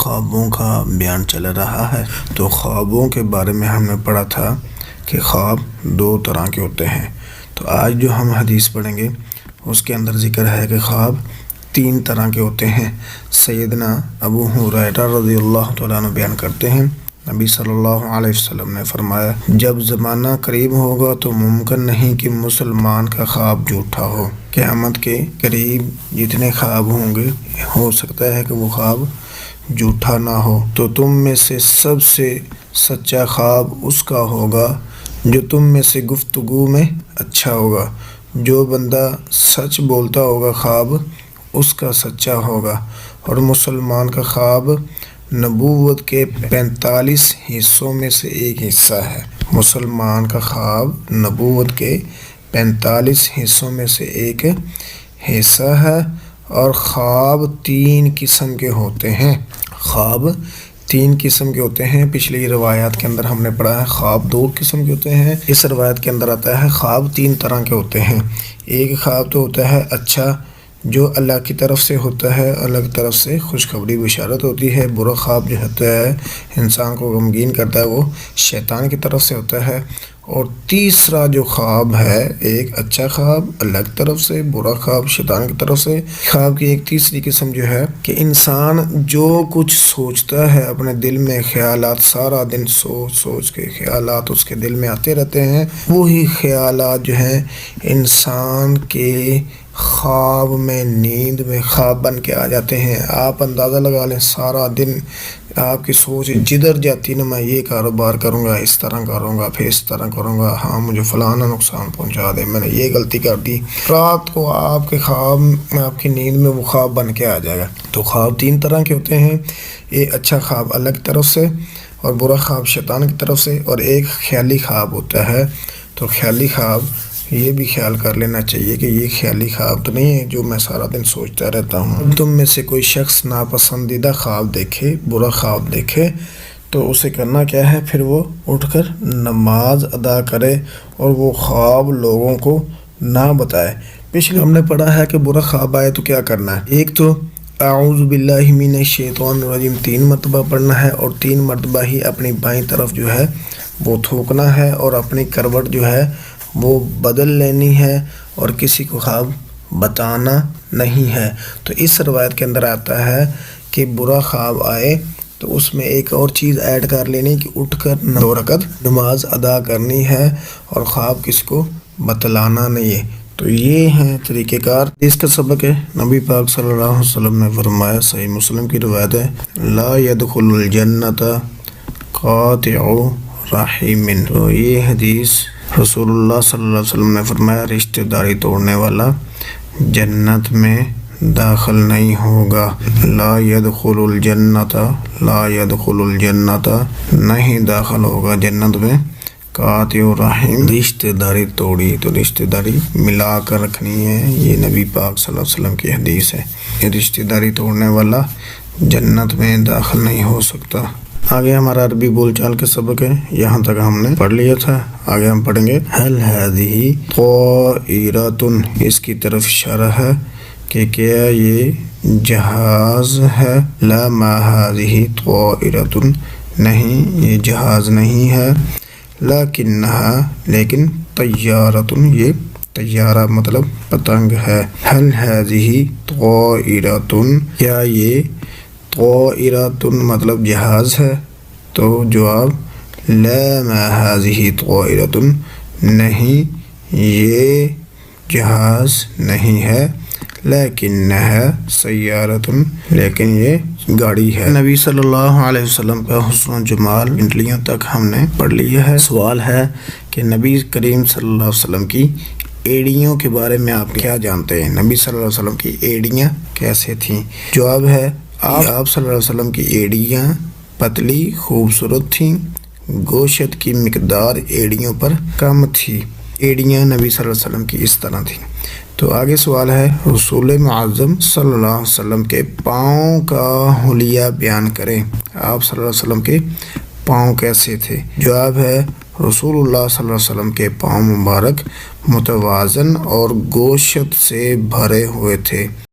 خوابوں کا بیان چل رہا ہے۔ تو خوابوں کے بارے میں ہم نے پڑھا تھا کہ خواب دو طرح کے ہوتے ہیں۔ تو آج جو ہم حدیث پڑھیں گے اس کے اندر ذکر ہے کہ خواب تین طرح کے ہوتے ہیں۔ سیدنا ابو ہریرہ رضی اللہ تعالیٰ عنہ بیان کرتے ہیں، نبی صلی اللہ علیہ وسلم نے فرمایا، جب زمانہ قریب ہوگا تو ممکن نہیں کہ مسلمان کا خواب جھوٹا ہو۔ قیامت کے قریب جتنے خواب ہوں گے ہو سکتا ہے کہ وہ خواب جھوٹا نہ ہو۔ تو تم میں سے سب سے سچا خواب اس کا ہوگا جو تم میں سے گفتگو میں اچھا ہوگا۔ جو بندہ سچ بولتا ہوگا خواب اس کا سچا ہوگا۔ اور مسلمان کا خواب نبوت کے 45 حصوں میں سے ایک حصہ ہے۔ مسلمان کا خواب نبوت کے 45 حصوں میں سے ایک حصہ ہے۔ اور خواب تین قسم کے ہوتے ہیں۔ خواب تین قسم کے ہوتے ہیں۔ پچھلی روایات کے اندر ہم نے پڑھا ہے خواب دو قسم کے ہوتے ہیں۔ اس روایت کے اندر آتا ہے خواب تین طرح کے ہوتے ہیں۔ ایک خواب تو ہوتا ہے اچھا، جو اللہ کی طرف سے ہوتا ہے، اللہ کی طرف سے خوشخبری بشارت ہوتی ہے۔ برا خواب جو ہوتا ہے انسان کو غمگین کرتا ہے، وہ شیطان کی طرف سے ہوتا ہے۔ اور تیسرا جو خواب ہے، ایک اچھا خواب اللہ کی طرف سے، برا خواب شیطان کی طرف سے۔ خواب کی ایک تیسری قسم جو ہے کہ انسان جو کچھ سوچتا ہے اپنے دل میں، خیالات سارا دن سوچ کے خیالات اس کے دل میں آتے رہتے ہیں، وہی خیالات جو ہیں انسان کے خواب میں، نیند میں خواب بن کے آ جاتے ہیں۔ آپ اندازہ لگا لیں سارا دن آپ کی سوچ جدھر جاتی نا، میں یہ کاروبار کروں گا، اس طرح کروں گا، پھر اس طرح کروں گا، ہاں مجھے فلانا نقصان پہنچا دے، میں نے یہ غلطی کر دی، رات کو آپ کے خواب میں، آپ کی نیند میں وہ خواب بن کے آ جائے گا۔ تو خواب تین طرح کے ہوتے ہیں۔ ایک اچھا خواب اللہ کی طرف سے، اور برا خواب شیطان کی طرف سے، اور ایک خیالی خواب ہوتا ہے۔ تو خیالی خواب یہ بھی خیال کر لینا چاہیے کہ یہ خیالی خواب تو نہیں ہے جو میں سارا دن سوچتا رہتا ہوں۔ تم میں سے کوئی شخص ناپسندیدہ خواب دیکھے، برا خواب دیکھے، تو اسے کرنا کیا ہے، پھر وہ اٹھ کر نماز ادا کرے اور وہ خواب لوگوں کو نہ بتائے۔ پچھلے ہم نے پڑھا ہے کہ برا خواب آئے تو کیا کرنا ہے۔ ایک تو اعوذ باللہ من الشیطان الرجیم 3 مرتبہ پڑھنا ہے، اور 3 مرتبہ ہی اپنی بائیں طرف جو ہے وہ تھوکنا ہے، اور اپنی کروٹ جو ہے وہ بدل لینی ہے، اور کسی کو خواب بتانا نہیں ہے۔ تو اس روایت کے اندر آتا ہے کہ برا خواب آئے تو اس میں ایک اور چیز ایڈ کر لینی کہ اٹھ کر 2 رکعت نماز ادا کرنی ہے، اور خواب کس کو بتلانا نہیں ہے۔ تو یہ ہیں طریقہ کار۔ اس کا سبق ہے، نبی پاک صلی اللہ علیہ وسلم نے فرمایا، صحیح مسلم کی روایت ہے، لا يدخل الجنت قاطع رحم۔ تو یہ حدیث رسول اللہ صلی اللہ علیہ وسلم نے فرمایا، رشتہ داری توڑنے والا جنت میں داخل نہیں ہوگا۔ لا يدخل الجنت، لا يدخل الجنت، نہیں داخل ہوگا جنت میں قاطع رحم، رشتہ داری توڑی۔ تو رشتہ داری ملا کر رکھنی ہے، یہ نبی پاک صلی اللہ علیہ وسلم کی حدیث ہے۔ یہ رشتہ داری توڑنے والا جنت میں داخل نہیں ہو سکتا۔ آگے ہمارا عربی بول چال کے سبق ہے، یہاں تک ہم نے پڑھ لیا تھا۔ آگے ہم پڑھیں گے هل هذه طائرة، اس کی طرف اشارہ ہے کہ کیا یہ جہاز ہے۔ لا ما هذه طائرة، نہیں یہ جہاز نہیں ہے۔ لکنها، لیکن طیارة، یہ طیارہ مطلب پتنگ ہے۔ هل هذه طائرة، کیا یہ طائرة مطلب جہاز ہے؟ تو جواب لا ما هذه طائرة، نہیں یہ جہاز نہیں ہے۔ لکنها سیارة، لیکن یہ گاڑی ہے۔ نبی صلی اللہ علیہ وسلم کا حسن و جمال انٹلیوں تک ہم نے پڑھ لیا ہے۔ سوال ہے کہ نبی کریم صلی اللہ علیہ وسلم کی ایڑیوں کے بارے میں آپ کیا جانتے ہیں؟ نبی صلی اللہ علیہ وسلم کی ایڑیاں کیسے تھیں؟ جواب ہے، آپ صلی اللہ علیہ وسلم کی ایڑیاں پتلی خوبصورت تھیں، گوشت کی مقدار ایڑیوں پر کم تھی۔ ایڑیاں نبی صلی اللہ علیہ وسلم کی اس طرح تھیں۔ تو آگے سوال ہے، رسول معظم صلی اللہ علیہ وسلم کے پاؤں کا حلیہ بیان کریں۔ آپ صلی اللہ علیہ وسلم کے پاؤں کیسے تھے؟ جواب ہے، رسول اللہ صلی اللہ علیہ وسلم کے پاؤں مبارک متوازن اور گوشت سے بھرے ہوئے تھے۔